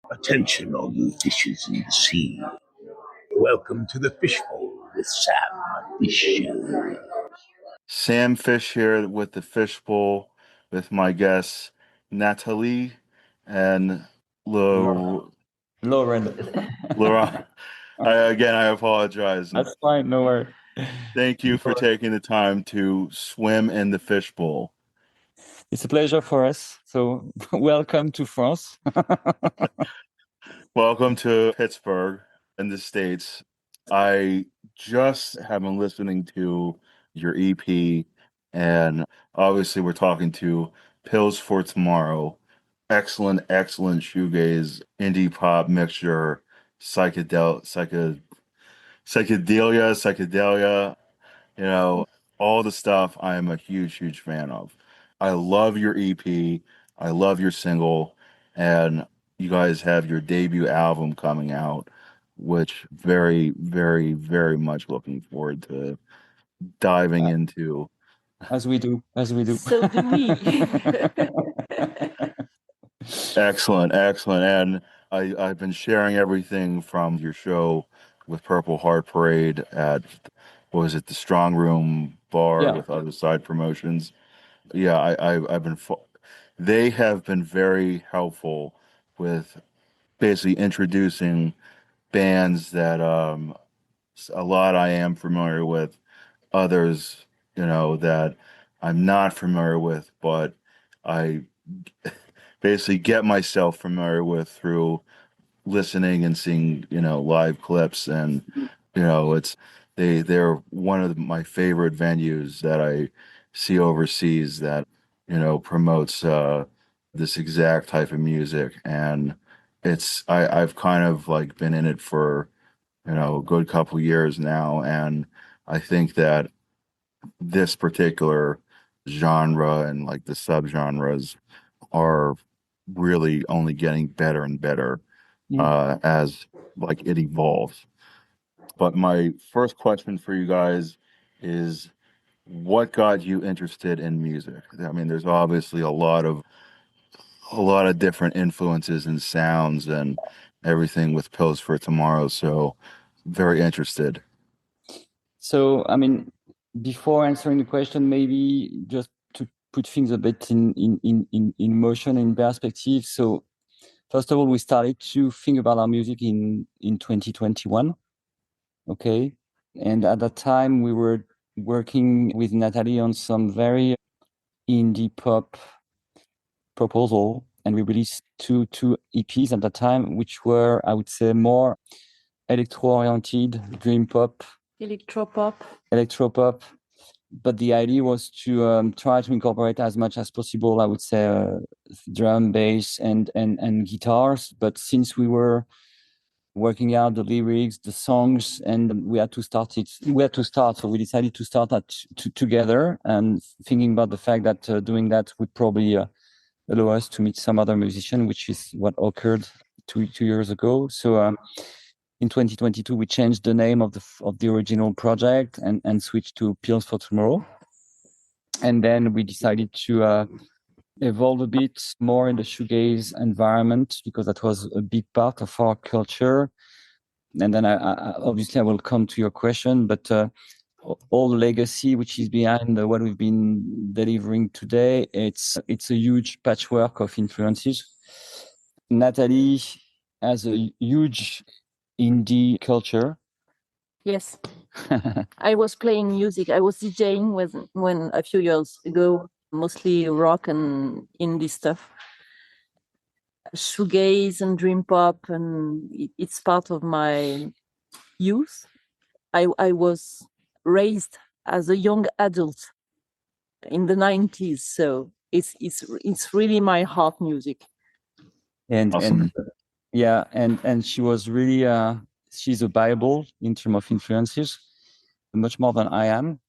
Attention, all you fishes in the sea. Welcome to the Fisch Bowl with Sam Fish. Sam Fish here with the Fisch Bowl with my guests Natalie and Laurent. Laurent. I apologize. That's fine, no worry. Thank you for taking the time to swim in the Fisch Bowl. It's a pleasure for us. So welcome to France. Welcome to Pittsburgh in the States. I just have been listening to your EP, and obviously we're talking to Pills for Tomorrow. Excellent shoegaze, indie pop mixture, psychedelia, all the stuff I am a huge fan of. I love your EP. I love your single, and you guys have your debut album coming out, which very much looking forward to diving into. As we do. So do we. Excellent. And I've been sharing everything from your show with Purple Heart Parade at, what was it, the Strong Room Bar with other side promotions. Yeah, they have been very helpful with basically introducing bands that a lot I am familiar with, others, that I'm not familiar with, but I basically get myself familiar with through listening and seeing, live clips. And, they're one of my favorite venues that I see overseas that, promotes this exact type of music. And I've kind of like been in it for, a good couple years now. And I think that this particular genre and like the subgenres are really only getting better and better as like it evolves. But my first question for you guys is, what got you interested in music? I mean, there's obviously a lot of different influences and sounds and everything with Pills for Tomorrow. So very interested. So, I mean, before answering the question, maybe just to put things a bit in motion, in perspective. So first of all, we started to think about our music in 2021. Okay. And at that time, we were working with Natalie on some very indie pop proposal. And we released two EPs at that time, which were, I would say, more electro-oriented, dream pop. Electropop. But the idea was to try to incorporate as much as possible, I would say, drum, bass, and guitars. But since we were working out the lyrics, the songs, and we had to start. So we decided to start that together, and thinking about the fact that doing that would probably allow us to meet some other musician, which is what occurred two years ago. So in 2022, we changed the name of the original project and switched to Pills for Tomorrow. And then we decided to evolve a bit more in the shoegaze environment, because that was a big part of our culture. And then I obviously I will come to your question, but all the legacy which is behind what we've been delivering today, it's a huge patchwork of influences. Natalie has a huge indie culture. Yes. I was playing music. I was DJing when a few years ago, mostly rock and indie stuff. Shoegaze and dream pop, and it's part of my youth. I was raised as a young adult in the 90s, so it's really my heart music. And awesome. And she was really she's a Bible in terms of influences, much more than I am.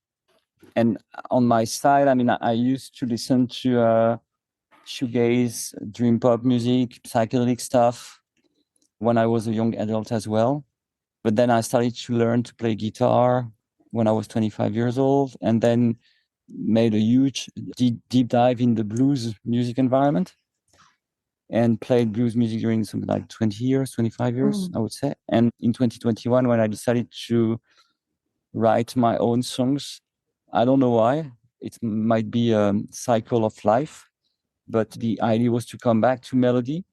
And on my side, I mean, I used to listen to shoegaze, dream pop music, psychedelic stuff when I was a young adult as well. But then I started to learn to play guitar when I was 25 years old, and then made a huge deep dive in the blues music environment. and played blues music during something like 20 years, 25 years, I would say. And in 2021, when I decided to write my own songs, I don't know why, it might be a cycle of life, but the idea was to come back to melody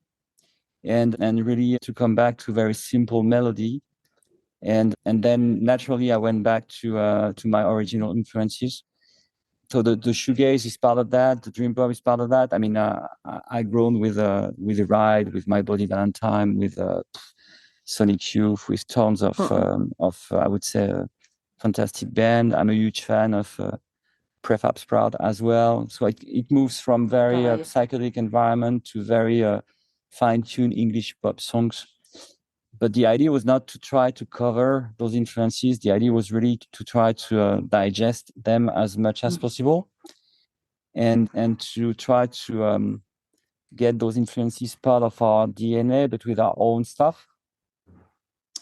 and really to come back to very simple melody. And then naturally I went back to my original influences. So the shoegaze is part of that. The dream pop is part of that. I mean, I grown with the Ride, with My Bloody Valentine, with Sonic Youth, with tons of I would say fantastic band. I'm a huge fan of Prefab Sprout as well. So it moves from very psychedelic environment to very fine-tuned English pop songs. But the idea was not to try to cover those influences. The idea was really to try to digest them as much as possible, and to try to get those influences part of our DNA, but with our own stuff.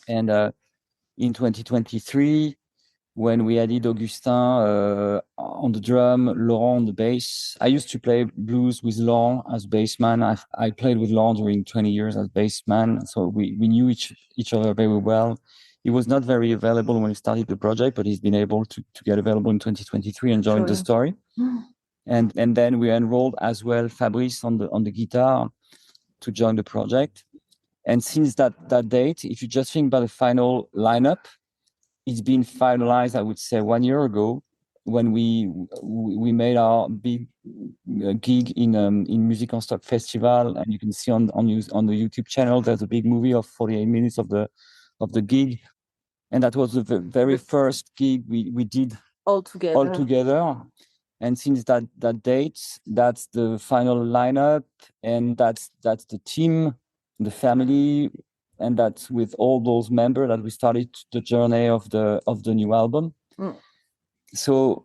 And in 2023, when we added Augustin on the drum, Laurent on the bass. I used to play blues with Laurent as bassman. I played with Laurent during 20 years as bassman, so we knew each other very well. He was not very available when we started the project, but he's been able to get available in 2023 and join the story. And then we enrolled as well Fabrice on the guitar to join the project. And since that date, if you just think about the final lineup, it's been finalized, I would say, 1 year ago, when we made our big gig in Music on Stock Festival, and you can see on the YouTube channel there's a big movie of 48 minutes of the gig, and that was the very first gig we did all together. And since that date, that's the final lineup, and that's the team, the family. And that's with all those members that we started the journey of the new album. So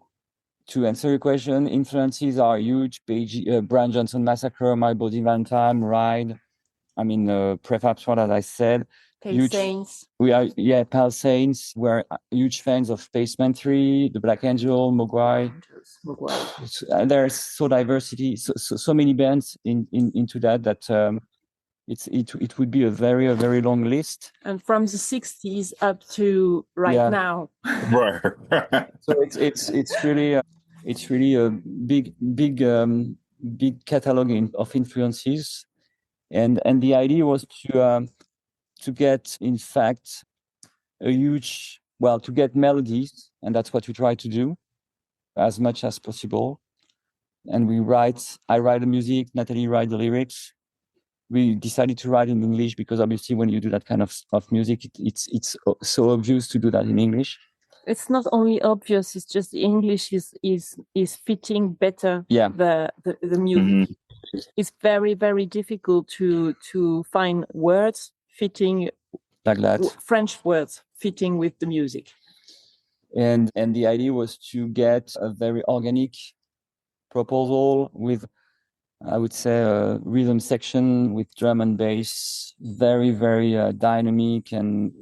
to answer your question, influences are huge. Brian Johnson Massacre, My Bloody Valentine, Ride. I mean, Prefab Squad, as I said. Pale Saints. Pale Saints. We're huge fans of Spaceman 3, The Black Angel, Mogwai. There's so diversity, so many bands into that. It would be a very long list. And from the 60s up to now. Right. So it's really a big catalog of influences, and the idea was to get, in fact, to get melodies, and that's what we try to do as much as possible. And I write the music, Natalie write the lyrics. We decided to write in English because obviously when you do that kind of music, it's so obvious to do that in English. It's not only obvious; it's just English is fitting better. The music. It's very difficult to find words fitting like that. French words fitting with the music. And the idea was to get a very organic proposal with, I would say, a rhythm section with drum and bass, very dynamic and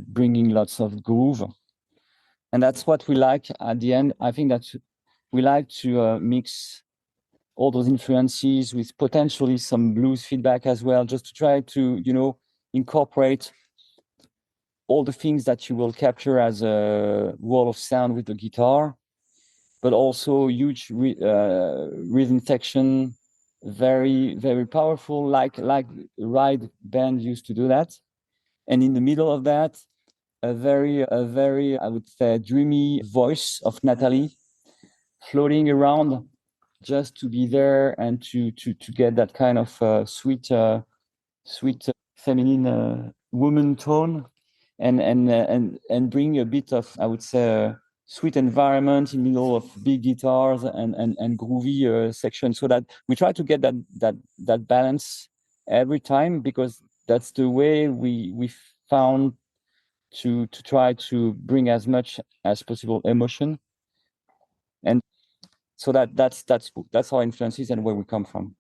bringing lots of groove. And that's what we like at the end. I think that we like to mix all those influences with potentially some blues feedback as well, just to try to, incorporate all the things that you will capture as a wall of sound with the guitar, but also huge rhythm section, very powerful, like Ride band used to do that. And in the middle of that, a very I would say dreamy voice of Natalie floating around, just to be there and to get that kind of sweet feminine woman tone, and bring a bit of, I would say, sweet environment in the middle of big guitars and groovy section, so that we try to get that balance every time, because that's the way we found to try to bring as much as possible emotion. And so that's our influences and where we come from.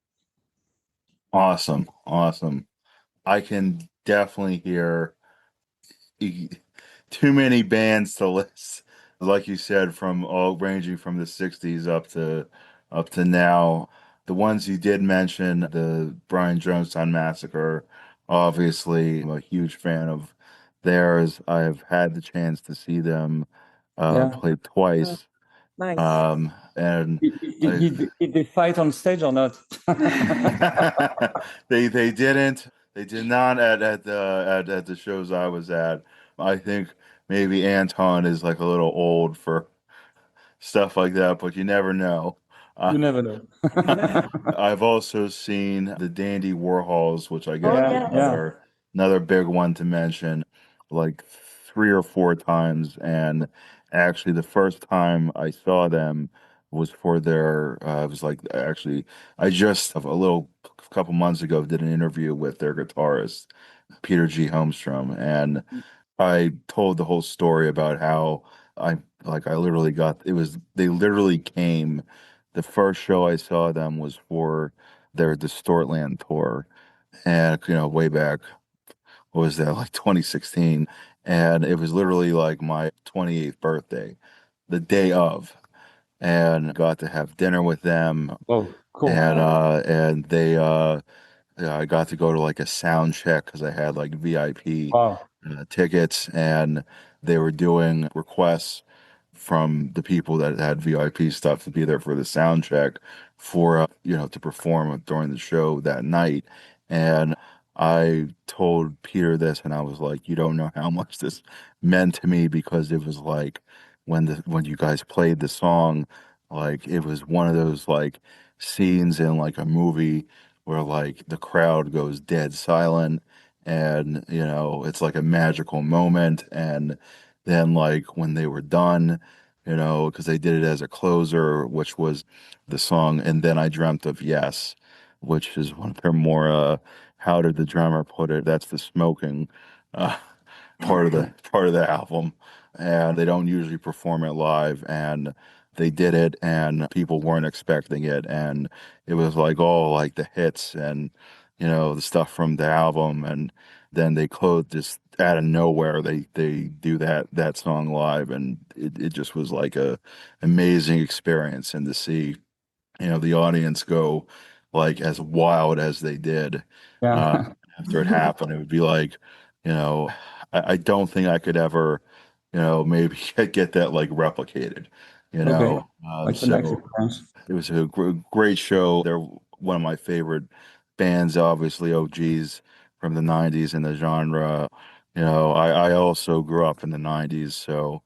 Awesome. I can definitely hear too many bands to list, like you said, from all ranging from the 60s up to now. The ones you did mention, the Brian Jonestown Massacre, obviously, I'm a huge fan of theirs. I've had the chance to see them Yeah. play twice. Nice. And I Did they fight on stage or not? they didn't. They did not at the shows I was at. I think maybe Anton is like a little old for stuff like that, but you never know. Uh, You never know. I've also seen the Dandy Warhols, which I Oh guess is Yeah, yes. yeah. another big one to mention, like 3 or 4 times. And actually, the first time I saw them was for their. It was like actually, I just a little couple months ago did an interview with their guitarist Peter G. Holmstrom, and I told the whole story about how I literally got it was they literally came. The first show I saw them was for their Distortland tour, and way back, what was that, like 2016, and it was literally like my 28th birthday, the day of, and got to have dinner with them, Oh, cool. and they yeah, I got to go to like a sound check because I had like VIP Wow. tickets, and they were doing requests from the people that had VIP stuff to be there for the sound check for to perform during the show that night. And I told Peter this, and I was like, "You don't know how much this meant to me because it was like when you guys played the song, like it was one of those like scenes in like a movie." Where like the crowd goes dead silent, and it's like a magical moment. And then like when they were done, because they did it as a closer, which was the song "And Then I Dreamt of Yes," which is one of their more how did the drummer put it, that's the smoking uh part of the album. And they don't usually perform it live, and they did it, and people weren't expecting it, and it was like all like the hits and the stuff from the album. And then they closed just out of nowhere, they do that song live, and it just was like a amazing experience. And to see the audience go like as wild as they did uh, Yeah. after it happened. It would be like, you know, I don't think I could ever, maybe get that like replicated, Okay. It's a nice so experience. it was a great show. They're one of my favorite bands, obviously OGs from the 90s in the genre. I also grew up in the 90s, so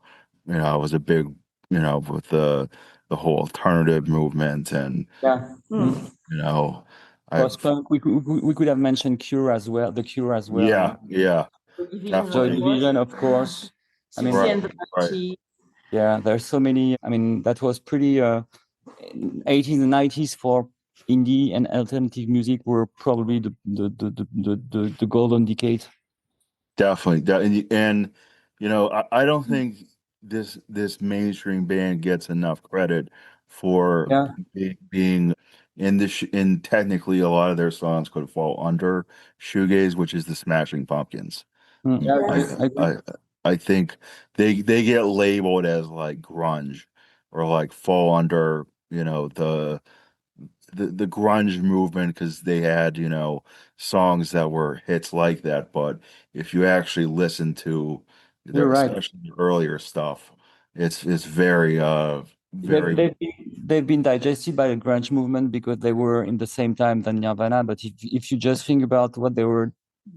I was a big, with the whole alternative movement. And Yeah. Hmm. you know, I've Post-punk, we could have mentioned Cure as well, the Cure as well. yeah, yeah, Division, Joy of definitely. course. Division, of course. I mean, Susie Right, and the right. Banshees. yeah, there's so many. I mean, that was pretty 80s and 90s for indie and alternative music were probably the golden decade. Definitely. And I don't think this mainstream band gets enough credit for Yeah. being in in technically a lot of their songs could fall under shoegaze, which is the Smashing Pumpkins. Yeah, I Yes. agree. I agree. I think they get labeled as like grunge or like fall under, the grunge movement because they had, songs that were hits like that. But if you actually listen to You're their, right. especially the earlier stuff, it's very They've, very they've been, they've been digested by the grunge movement because they were in the same time than Nirvana. But if you just think about what they were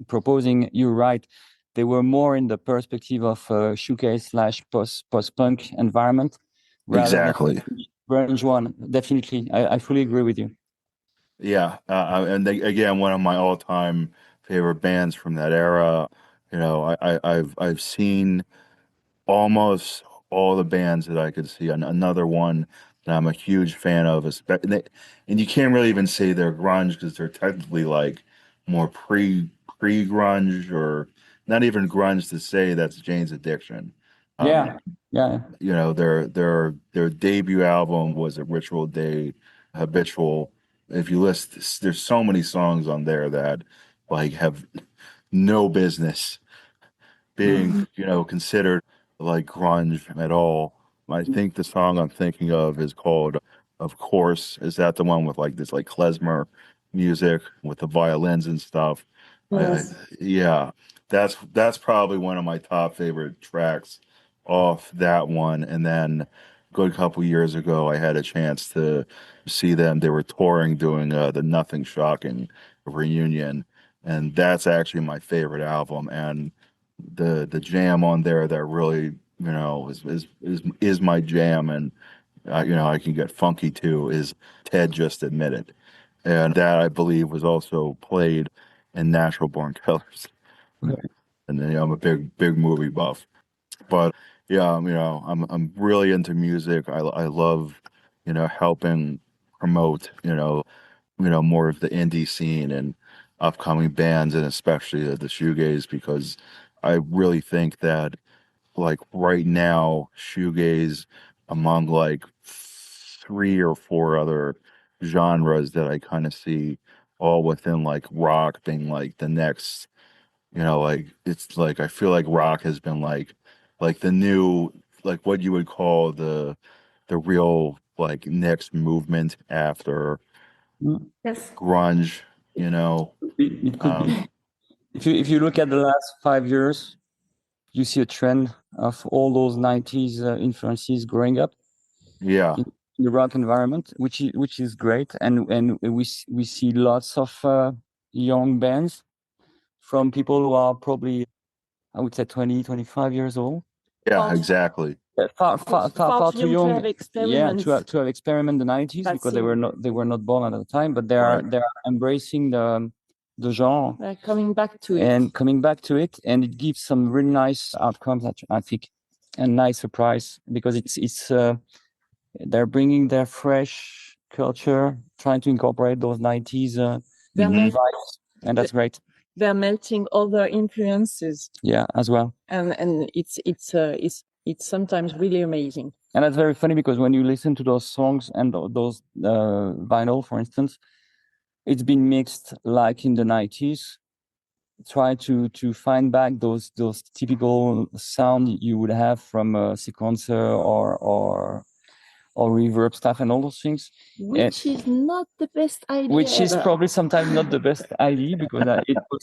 proposing, you're right. They were more in the perspective of shoegaze slash post-punk environment rather than exactly. grunge one. Definitely. I fully agree with you. Yeah, and again, one of my all-time favorite bands from that era. I've seen almost all the bands that I could see. Another one that I'm a huge fan of, and you can't really even say they're grunge because they're technically like more pre-grunge, or not even grunge to say. That's Jane's Addiction. Um, Yeah. Yeah. their debut album was a Ritual Day, Habitual. If you list, there's so many songs on there that like have no business being, Hmm. considered like grunge at all. I think the song I'm thinking of is called of course. Is that the one with like this like klezmer music with the violins and stuff? Yes. Yeah, that's probably one of my top favorite tracks off that one. And then a good couple years ago, I had a chance to see them. They were touring doing the Nothing Shocking reunion, and that's actually my favorite album. And the jam on there that really, is my jam, and I can get funky too, is Ted Just Admitted. And that I believe was also played in Natural Born Killers. Okay. And I'm a big movie buff. But yeah, I'm really into music. I love, helping promote, more of the indie scene and upcoming bands, and especially the shoegaze, because I really think that like right now, shoegaze, among like three or four other genres that I kind of see all within like rock being like the next, like it's like I feel like rock has been like the new, like what you would call the real like next movement after Yes. grunge, you know. It could be. Um, If you look at the last 5 years, you see a trend of all those 90s influences growing up yeah, in the rock environment, which is great, and we see lots of young bands from people who are probably, I would say, 20, 25 years old. yeah, exactly. Far too young. To have experiments. To have experimented in the 90s, because they were not born at the time, but Right. they are embracing the genre, coming back to it. and coming back to it, and it gives some really nice outcomes, I think, and nice surprise, because it's they're bringing their fresh culture, trying to incorporate those 90s vibes, and that's great. They're melting other influences. Yeah, as well. And it's sometimes really amazing. And that's very funny, because when you listen to those songs and those vinyl, for instance, it's been mixed like in the 90s. Try to find back those typical sound you would have from a sequencer or reverb stuff and all those things. Which is not the best idea. Which is probably sometimes not the best idea, because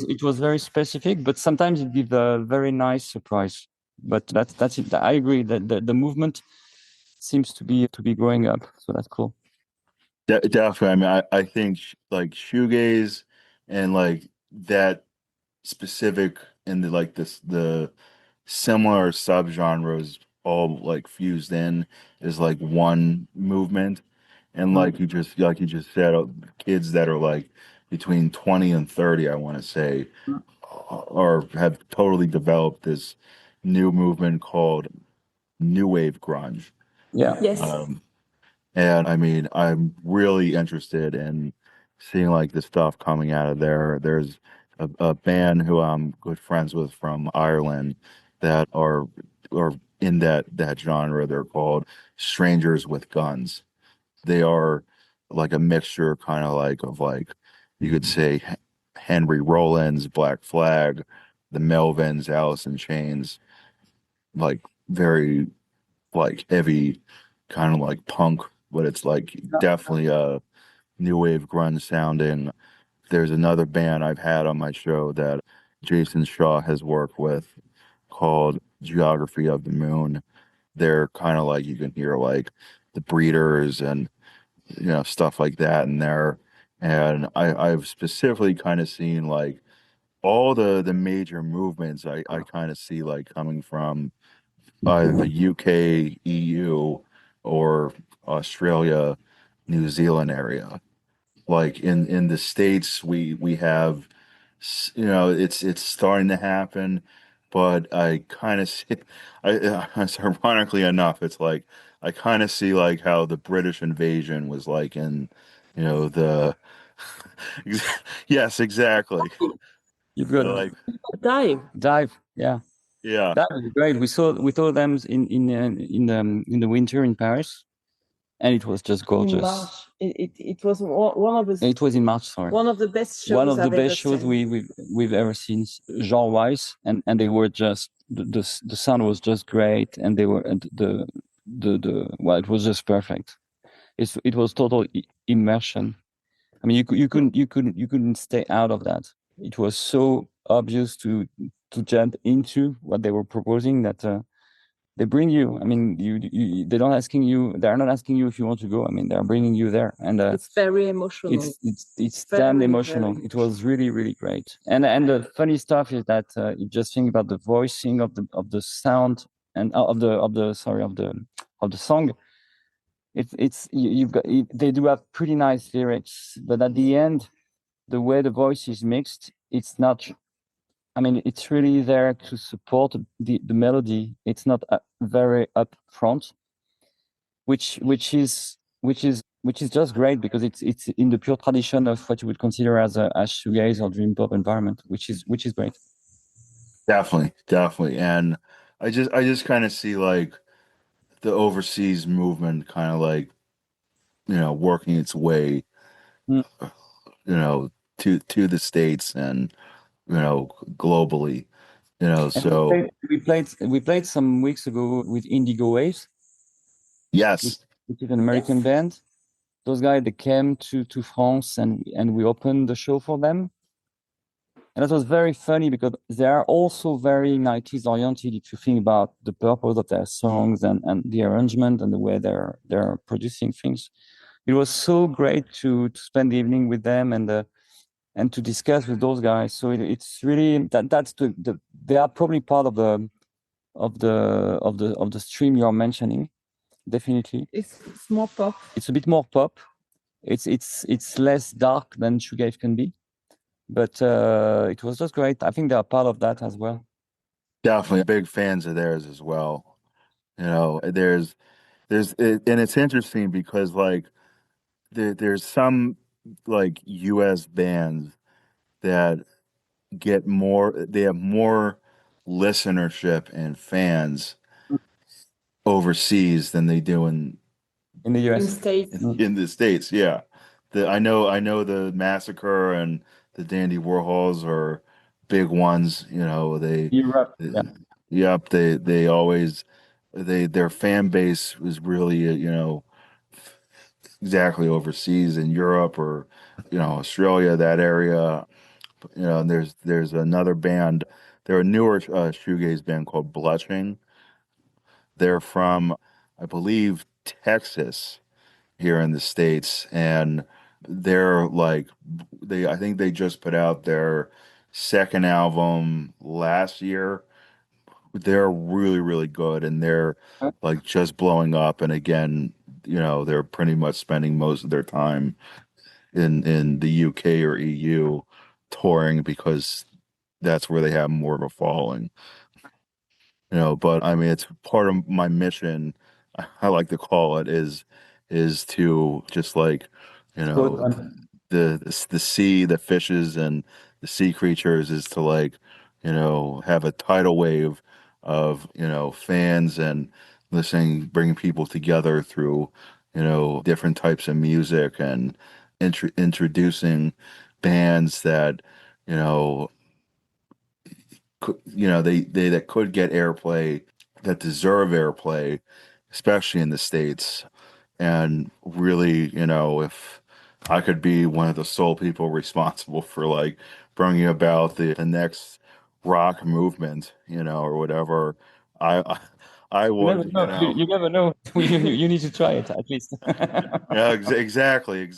it was very specific, but sometimes it gives a very nice surprise. But that's it. I agree that the movement seems to be growing up, so that's cool. Definitely. I mean, I think like shoegaze and like that specific and the similar subgenres all like fused in is like one movement. And like you just said, kids that are like between 20 and 30, I want to say, or have totally developed this new movement called new wave grunge. Yeah. Yes. And I mean, I'm really interested in seeing like the stuff coming out of there. There's a band who I'm good friends with from Ireland that are in that genre. They're called Strangers with Guns. They are like a mixture, kind of like you could say Henry Rollins, Black Flag, the Melvins, Alice in Chains, like very like heavy, kind of like punk, but it's like definitely a new wave grunge sounding. There's another band I've had on my show that Jason Shaw has worked with called Geography of the Moon. They're kind of like, you can hear like the Breeders and stuff like that in there. And I've specifically kind of seen like all the major movements I kind of see like coming from either the UK, EU, or Australia, New Zealand area. Like in the States, we have, it's starting to happen, but I kind of see, ironically enough, it's like I kind of see like how the British invasion was like in, the, yes, exactly. You've got Like, Dive, yeah. yeah. That was great. We saw them in the winter in Paris, and it was just gorgeous. It was one of the. It was in March, sorry. One of the best shows. One of the best shows we've ever seen, genre wise, and they were just the sound was just great, and they were, and the well, it was just perfect. it was total immersion. I mean, you couldn't stay out of that. It was so obvious to jump into what they were proposing that they bring you. I mean, they're not asking you if you want to go. I mean, they're bringing you there, and it's very emotional. It's very, damn emotional. very It was really, really great. And the funny stuff is that you just think about the voicing of the sound and of the song. You've got they do have pretty nice lyrics, but at the end, the way the voice is mixed, it's not. I mean, it's really there to support the melody. It's not very upfront, which is just great because it's in the pure tradition of what you would consider as shoegaze or dream pop environment, which is great. Definitely. And I just kind of see like the overseas movement kind of like, working its way, Mm. to the States and, globally, And so we played some weeks ago with Indigo Waves, yes. which is an American band. Those guys, they came to France and we opened the show for them. And that was very funny because they are also very 90s oriented if you think about the purpose of their songs and the arrangement and the way they're producing things. It was so great to spend the evening with them and to discuss with those guys. So it's really that's they are probably part of the stream you're mentioning. Definitely. It's more pop. It's a bit more pop. It's less dark than shoegaze can be. But it was just great. I think they are part of that as well. Definitely big fans of theirs as well. There's and it's interesting because like there's some like US bands that they have more listenership and fans overseas than they do in the US. In the States. Yeah. I know the Massacre and the Dandy Warhols are big ones, Europe. Yep, they always their fan base is really, exactly overseas in Europe or, Australia, that area. And there's another band. They're a newer shoegaze band called Blushing. They're from, I believe, Texas here in the States, and they're like I think they just put out their second album last year. They're really, really good, and they're like just blowing up. And again, they're pretty much spending most of their time in the UK or EU touring because that's where they have more of a following. But I mean, it's part of my mission. I like to call it is to just like, the sea, the fishes and the sea creatures is to like, have a tidal wave of, fans and listening, bringing people together through, different types of music and introducing bands that, you know, they that could get airplay, that deserve airplay, especially in the States. And really, if I could be one of the sole people responsible for like bringing about the next rock movement, or whatever, I I would, You never know. You need to try it at least. Yeah, exactly.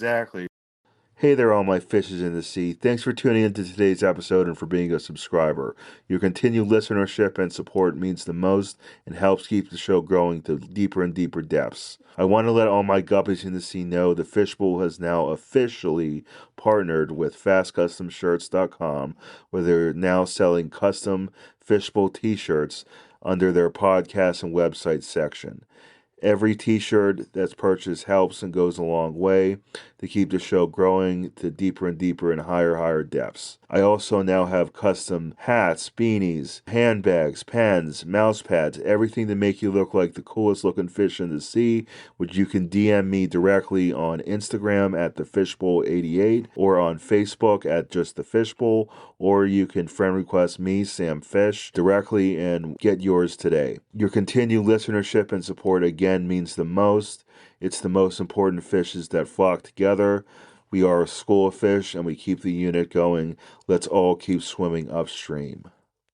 Hey there, all my fishes in the sea. Thanks for tuning into today's episode and for being a subscriber. Your continued listenership and support means the most and helps keep the show growing to deeper and deeper depths. I want to let all my guppies in the sea know the Fisch Bowl has now officially partnered with FastCustomShirts.com, where they're now selling custom Fisch Bowl t-shirts under their podcast and website section. Every t-shirt that's purchased helps and goes a long way to keep the show growing to deeper and deeper and higher depths. I also now have custom hats, beanies, handbags, pens, mouse pads, everything to make you look like the coolest looking fish in the sea, which you can DM me directly on Instagram at the Fisch Bowl 88 or on Facebook at just the Fisch Bowl, or you can friend request me, Sam Fish, directly and get yours today. Your continued listenership and support again means the most. It's the most important fishes that flock together. We are a school of fish and we keep the unit going. Let's all keep swimming upstream.